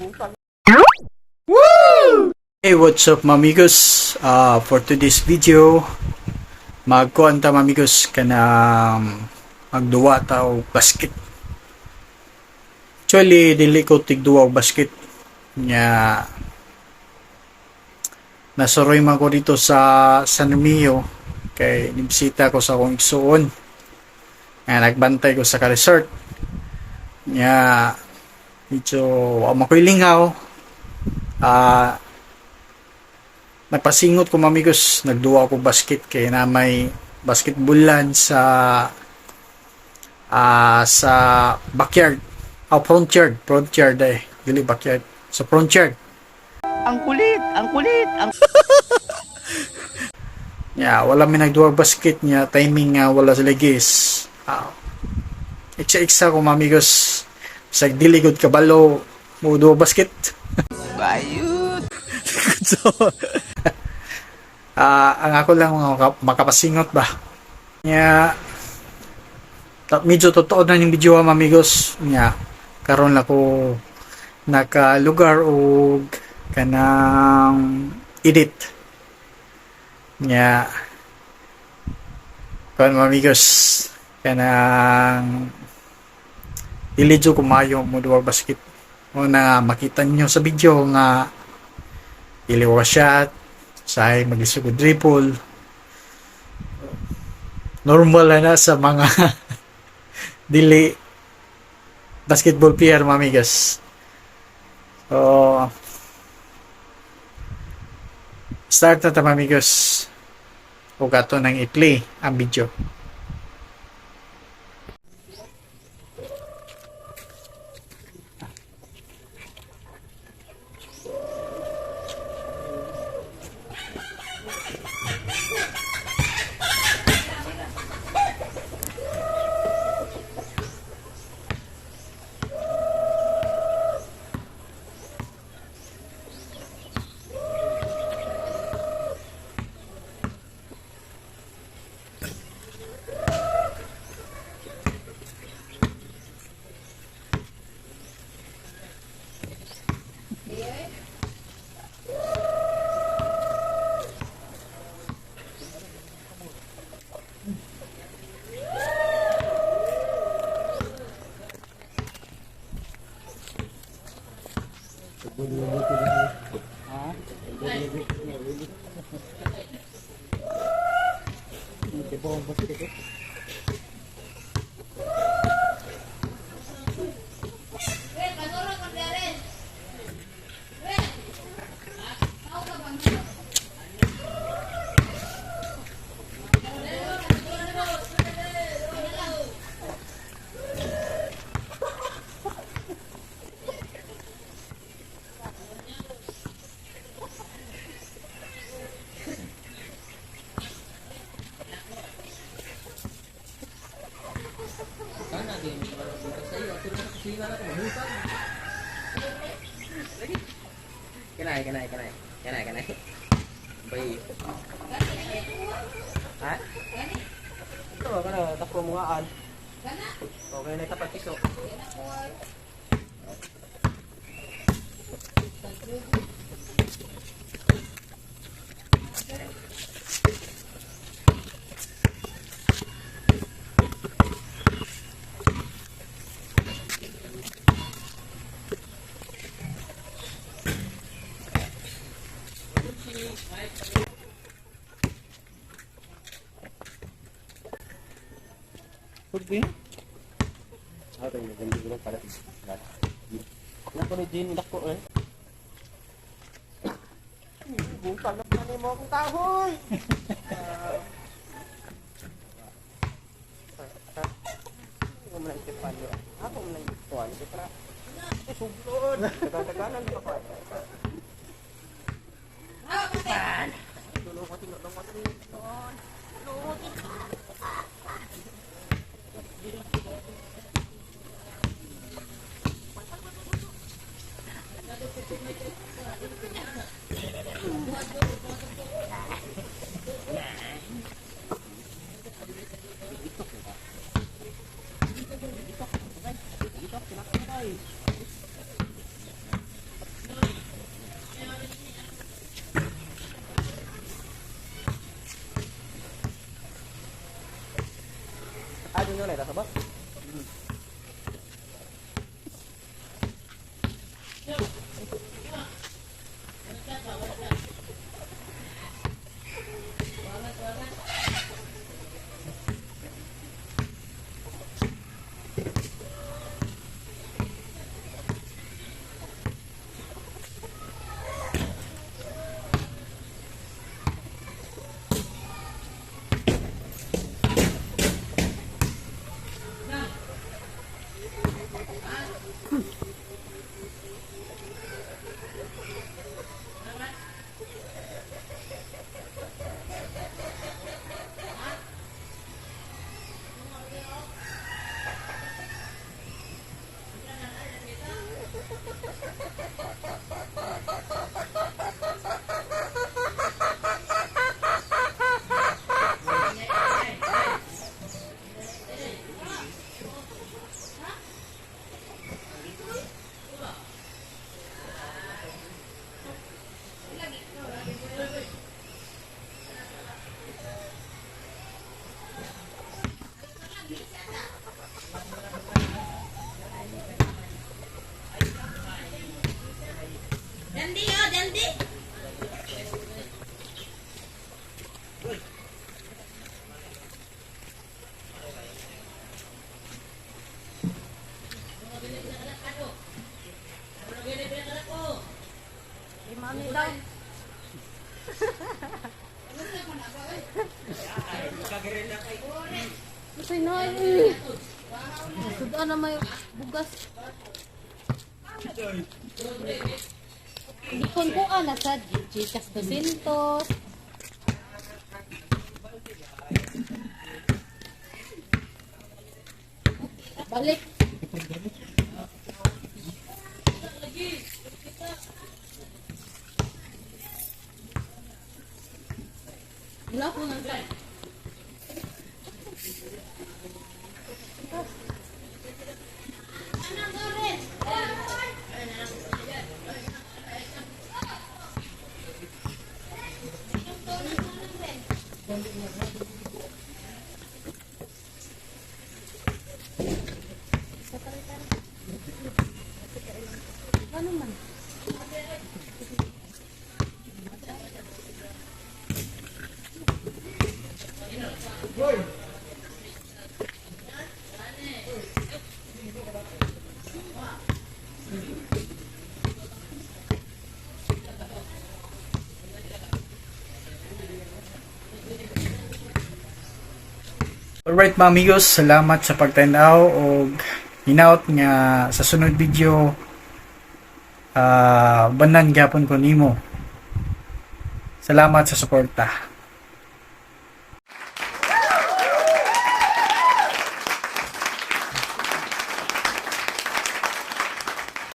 Woo! Hey, what's up mamigos? For today's video, magkuhan ta mamigos kanang magduwa ta og basket. Actually, dili ko tigduwa og basket. Nya nasuroy man ko dito sa San Romeo kay nibisita ko sa akong igsuon. Nagbantay ko sa ka-resort. Nya medyo makoy lingaw. Napasingot ko mamigos, nagduwa ko basket kay na may basketballan sa backyard. Front yard dili backyard. Sa front yard. Ang kulit. Yeah, wala may nagduwa basket niya, timing nga wala sila gis. Iksa ko mamigos, sa diligod kabalo mo duwa basket. Bayut. So, ang ako lang makapasingot ba. Nya medyo totoo na yung video mamigos nya karon lang ko nakalugar og kanang edit nya kan mamigos kanang dilidyo kumayo mo duwa basket mo na makita niyo sa video nga iliwa shot say maglisugod dribble normal na sa mga dili basketball player mamigas. So start na ta mamigas ug ato nang i-play ang video. Kanay. Bay. Ha? Ito, kana takpo mo gaan. Okay na tapat piso. Okay. Ada yang ganti guru pada nak ni jin dak ko eh. Bukan na ni mo kung tahoy. Ako man ang tipan yo. Ako man ang tuwan para sublon. Kadang-kadang pa pa. Dulu ko tingnan mo nyo na ito ba? Dandi oh, dandi. Mami daw. Kasi na eh. Sudan na may bugas. Dikon ko ana sa Chicas 200. Balik. Wala ko nang sa. Anong oras? Ano man? Alright mga amigos, salamat sa pagtanaw og hinaut nga sa sunod video banan gyapon ko nimo. Salamat sa suporta.